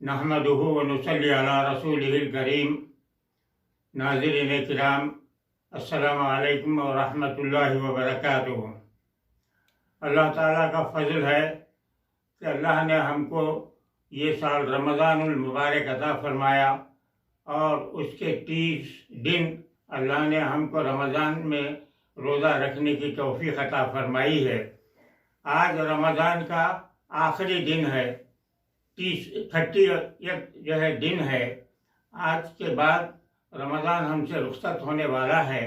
नहमदुहु व नुसल्ली अला रसूलिहिल करीम। नाज़रीन किराम, अस्सलामु अलैकुम व रहमतुल्लाहि व बरकातुहू। अल्लाह ताला का फजल है कि अल्लाह ने हमको ये साल रमज़ानुल मुबारक अता फरमाया और उसके 30 दिन अल्लाह ने हमको रमज़ान में रोज़ा रखने की तौफीक अता फरमाई है। आज रमज़ान का आखिरी दिन है, 31 जो है दिन है। आज के बाद रमज़ान हमसे रुखसत होने वाला है।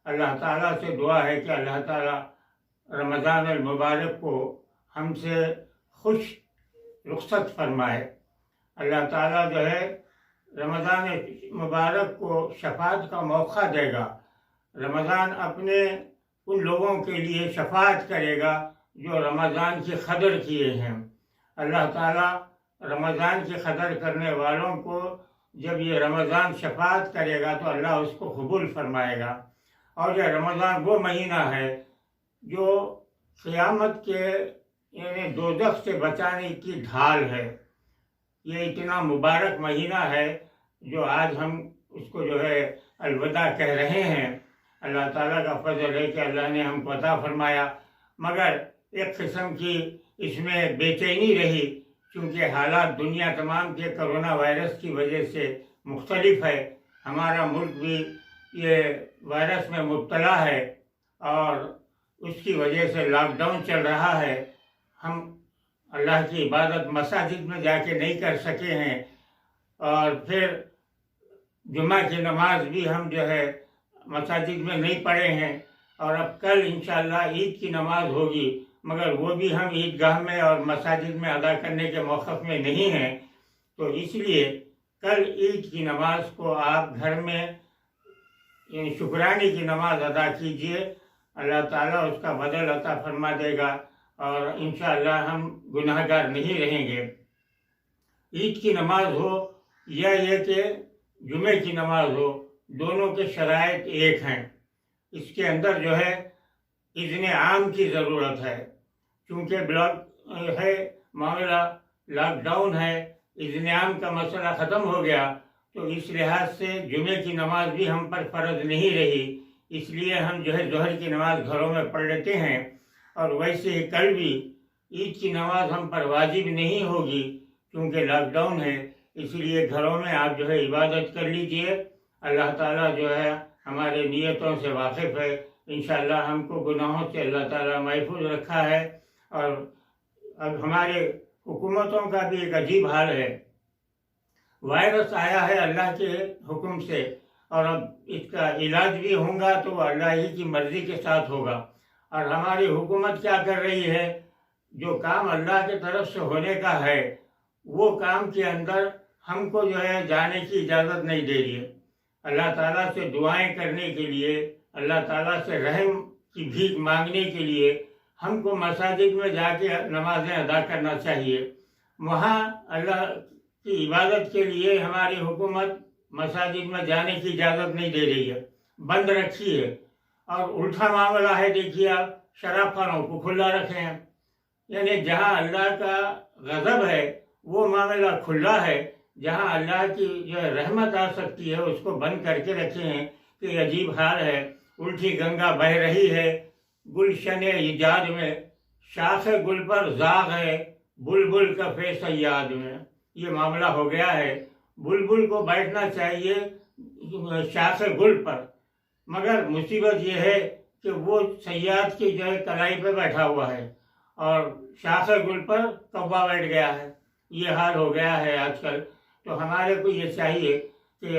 अल्लाह ताला से दुआ है कि अल्लाह ताला रमज़ान अल मुबारक को हमसे खुश रुखसत फरमाए। अल्लाह ताला जो है रमज़ान मुबारक को शफाअत का मौका देगा। रमज़ान अपने उन लोगों के लिए शफाअत करेगा जो रमज़ान की कदर किए हैं। अल्लाह ताला रमज़ान की कदर करने वालों को जब ये रमज़ान शफाअत करेगा तो अल्लाह उसको कबूल फरमाएगा। और यह रमज़ान वो महीना है जो क़यामत के यानी दोज़ख से बचाने की ढाल है। ये इतना मुबारक महीना है जो आज हम उसको जो है अलविदा कह रहे हैं। अल्लाह ताला का फजल है कि अल्लाह ने हमको अता फरमाया, मगर एक किस्म की इसमें बेचैनी रही क्योंकि हालात दुनिया तमाम के कोरोना वायरस की वजह से मुख्तलिफ है। हमारा मुल्क भी ये वायरस में मुब्तला है और उसकी वजह से लॉकडाउन चल रहा है। हम अल्लाह की इबादत मसाजिद में जाके नहीं कर सके हैं और फिर जुमा की नमाज भी हम जो है मसाजिद में नहीं पढ़े हैं। और अब कल इंशाअल्लाह ईद की नमाज होगी, मगर वो भी हम ईदगाह में और मसाजिद में अदा करने के मौक़िफ़ में नहीं हैं। तो इसलिए कल ईद की नमाज को आप घर में शुक्राने की नमाज अदा कीजिए। अल्लाह ताला उसका बदल अता फरमा देगा और इंशाअल्लाह हम गुनाहगार नहीं रहेंगे। ईद की नमाज हो या ये कि जुमे की नमाज हो, दोनों के शराइत एक हैं। इसके अंदर जो है इज़्न आम की ज़रूरत है क्योंकि ब्लॉक है, मामला लॉकडाउन है, इज़्न आम का मसला ख़त्म हो गया। तो इस लिहाज से जुमे की नमाज भी हम पर फ़र्ज नहीं रही, इसलिए हम जो है ज़ोहर की नमाज घरों में पढ़ लेते हैं। और वैसे ही कल भी ईद की नमाज हम पर वाजिब नहीं होगी क्योंकि लॉकडाउन है, इसलिए घरों में आप जो है इबादत कर लीजिए। अल्लाह ताला जो है हमारे नियतों से वाकिफ़ है। इंशाअल्लाह हमको गुनाहों से अल्लाह ताला महफूज रखा है। और अब हमारे हुकूमतों का भी एक अजीब हाल है। वायरस आया है अल्लाह के हुक्म से और अब इसका इलाज भी होगा तो अल्लाह ही की मर्ज़ी के साथ होगा। और हमारी हुकूमत क्या कर रही है, जो काम अल्लाह के तरफ से होने का है वो काम के अंदर हमको जो है जाने की इजाज़त नहीं दे रही है। अल्लाह ताला से दुआएं करने के लिए, अल्लाह ताला से रहम की भीख मांगने के लिए हमको मसाजिद में जाके नमाजें अदा करना चाहिए। वहाँ अल्लाह की इबादत के लिए हमारी हुकूमत मसाजिद में जाने की इजाज़त नहीं दे रही है, बंद रखी है। और उल्टा मामला है, देखिए आप शराब खानों को खुला रखे हैं। यानी जहाँ अल्लाह का गज़ब है वो मामला खुला है, जहाँ अल्लाह की जो रहमत आ सकती है उसको बंद करके रखे हैं। कि अजीब हाल है, उल्टी गंगा बह रही है गुलशन इजाद में, शाख गुल पर जाग है बुलबुल कफ़े सयाद में। ये मामला हो गया है। बुलबुल को बैठना चाहिए शाख गुल पर, मगर मुसीबत ये है कि वो सयाद की जो है कलाई पे बैठा हुआ है और शाख गुल पर कौवा बैठ गया है। ये हाल हो गया है आजकल। तो हमारे को ये चाहिए कि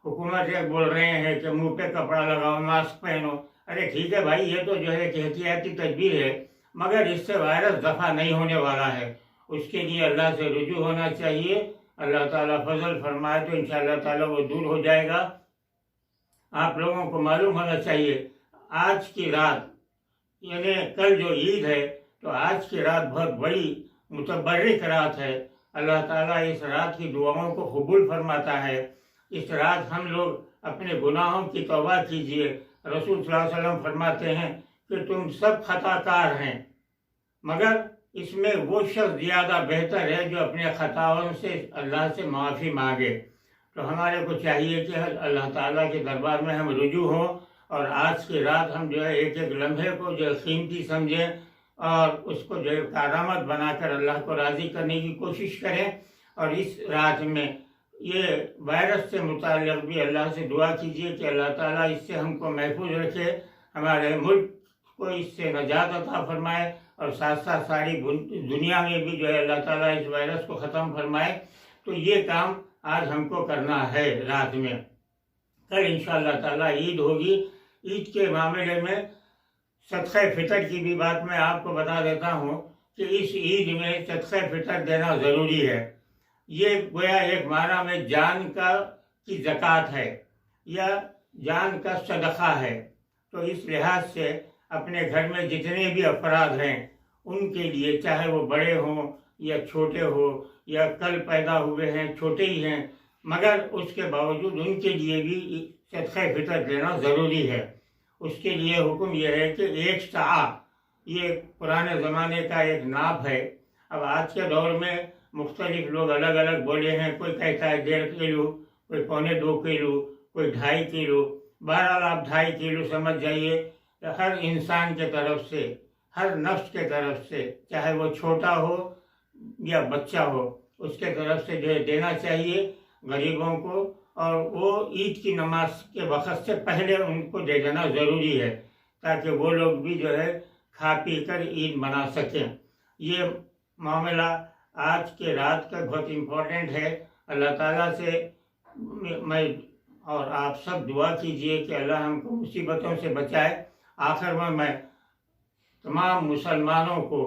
हुकूमत ये बोल रहे हैं कि मुंह पे कपड़ा लगाओ, मास्क पहनो। अरे ठीक है भाई, ये तो जो है कि एहतियाती तदबीर है, मगर इससे वायरस दफ़ा नहीं होने वाला है। उसके लिए अल्लाह से रुजू होना चाहिए। अल्लाह ताला फजल फरमाए तो इंशाअल्लाह ताला वो दूर हो जाएगा। आप लोगों को मालूम होना चाहिए आज की रात यानी कल जो ईद है तो आज की रात बहुत बड़ी मुतबर्रिक रात है। अल्लाह ताला इस रात की दुआओं को कबूल फरमाता है। इस रात हम लोग अपने गुनाहों की तौबा कीजिए। रसूल सल्लल्लाहु अलैहि वसल्लम फरमाते हैं कि तुम सब खताकार हैं, मगर اس میں وہ شخص زیادہ بہتر ہے جو اپنے خطاؤں سے اللہ سے معافی مانگے۔ تو ہمارے کو چاہیے کہ اللہ تعالیٰ کے دربار میں ہم رجوع ہوں، اور آج کی رات ہم جو ہے ایک ایک لمحے کو جو ہے قیمتی سمجھیں، اور اس کو جو ہے کارآمد بنا کر اللہ کو راضی کرنے کی کوشش کریں۔ اور اس رات میں یہ وائرس سے متعلق بھی اللہ سے دعا کیجیے کہ اللہ تعالیٰ اس سے ہم کو محفوظ رکھے، ہمارے ملک کو اس سے نجات عطا فرمائے، اور ساتھ ساتھ ساری دنیا میں بھی جو ہے اللہ تعالیٰ اس وائرس کو ختم فرمائے۔ تو یہ کام آج ہم کو کرنا ہے رات میں۔ کل انشاءاللہ تعالیٰ عید ہوگی۔ عید کے معاملے میں صدقہ فطر کی بھی بات میں آپ کو بتا دیتا ہوں کہ اس عید میں صدقہ فطر دینا ضروری ہے۔ یہ گویا ایک معنی میں جان کی زکوٰۃ ہے یا جان کا صدقہ ہے۔ تو اس لحاظ سے اپنے گھر میں جتنے بھی افراد ہیں ان کے لیے، چاہے وہ بڑے ہوں یا چھوٹے ہو یا کل پیدا ہوئے ہیں چھوٹے ہی ہیں، مگر اس کے باوجود ان کے لیے بھی صدقہ فطر دینا ضروری ہے۔ اس کے لیے حکم یہ ہے کہ 1 صاع، یہ پرانے زمانے کا ایک ناپ ہے۔ اب آج کے دور میں مختلف لوگ الگ الگ بولے ہیں، کوئی کہتا ہے 1.5 کلو، کوئی 1.25 کلو، کوئی 2.5 کلو۔ بہرحال آپ 2.5 کلو سمجھ جائیے کہ ہر انسان کے طرف سے، ہر نفس کے طرف سے، چاہے وہ چھوٹا ہو یا بچہ ہو، اس کے طرف سے جو ہے دینا چاہیے غریبوں کو، اور وہ عید کی نماز کے وقت سے پہلے ان کو دے دینا ضروری ہے، تاکہ وہ لوگ بھی جو ہے کھا پی کر عید منا سکیں۔ یہ معاملہ آج کے رات کا بہت امپورٹنٹ ہے۔ اللہ تعالیٰ سے میں اور آپ سب دعا کیجئے کہ اللہ ہم کو مصیبتوں سے بچائے۔ آخر میں تمام مسلمانوں کو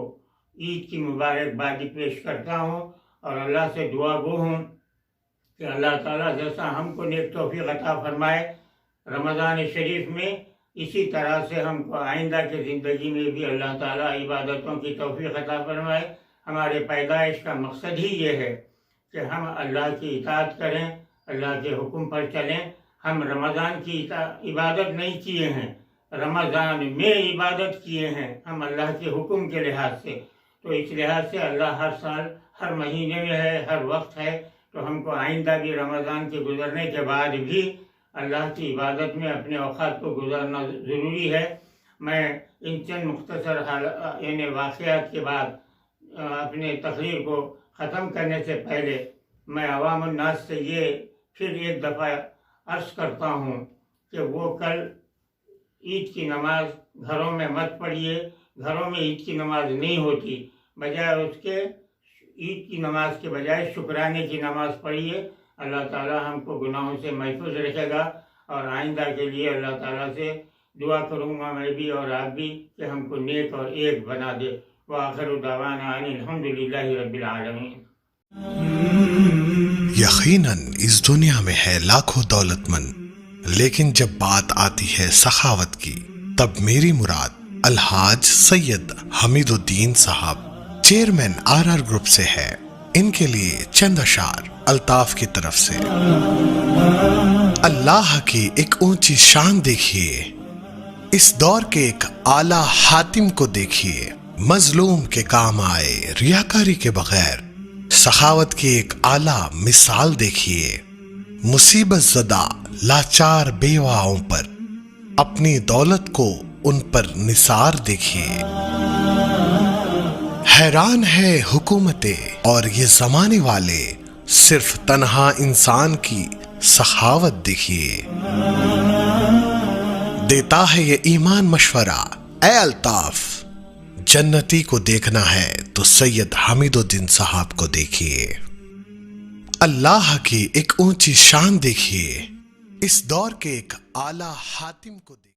عید کی مبارکبادی پیش کرتا ہوں، اور اللہ سے دعا گو ہوں کہ اللہ تعالیٰ جیسا ہم کو نیک توفیق عطا فرمائے رمضان شریف میں، اسی طرح سے ہم کو آئندہ کی زندگی میں بھی اللہ تعالیٰ عبادتوں کی توفیق عطا فرمائے۔ ہمارے پیدائش کا مقصد ہی یہ ہے کہ ہم اللہ کی اطاعت کریں، اللہ کے حکم پر چلیں۔ ہم رمضان کی عبادت نہیں کیے ہیں، رمضان میں عبادت کیے ہیں ہم اللہ کے حکم کے لحاظ سے۔ تو اس لحاظ سے اللہ ہر سال، ہر مہینے میں ہے، ہر وقت ہے، تو ہم کو آئندہ بھی رمضان کے گزرنے کے بعد بھی اللہ کی عبادت میں اپنے اوقات کو گزارنا ضروری ہے۔ میں ان چند مختصر واقعات کے بعد اپنے تقریر کو ختم کرنے سے پہلے میں عوام الناس سے یہ پھر ایک دفعہ عرض کرتا ہوں کہ وہ کل عید کی نماز گھروں میں مت پڑھیے۔ گھروں میں عید کی نماز نہیں ہوتی، بجائے اس کے عید کی نماز کے بجائے شکرانے کی نماز پڑھیے۔ اللہ تعالیٰ ہم کو گناہوں سے محفوظ رکھے گا، اور آئندہ کے لیے اللہ تعالیٰ سے دعا کروں گا میں بھی اور آپ بھی کہ ہم کو نیک اور ایک بنا دے۔ وآخر دعوانا ان الحمدللہ رب العالمین۔ یقیناً اس دنیا میں ہے لاکھوں دولت مند، لیکن جب بات آتی ہے سخاوت کی، تب میری مراد الحاج سید حمید الدین صاحب، چیئرمین RR گروپ سے ہے۔ ان کے لیے چند اشعار الطاف کی طرف سے۔ اللہ کی ایک اونچی شان دیکھیے، اس دور کے ایک اعلیٰ حاتم کو دیکھیے، مظلوم کے کام آئے ریاکاری کے بغیر۔ سخاوت کی ایک اعلیٰ مثال دیکھیے، مصیبت زدہ لاچار بیواؤں پر اپنی دولت کو ان پر نثار دیکھیے۔ حیران ہے حکومتیں اور یہ زمانے والے، صرف تنہا انسان کی سخاوت دیکھیے۔ دیتا ہے یہ ایمان مشورہ، اے الطاف، جنتی کو دیکھنا ہے تو سید حمید الدین صاحب کو دیکھیے۔ اللہ کی ایک اونچی شان دیکھیے، اس دور کے ایک اعلیٰ حاتم کو دیکھیے۔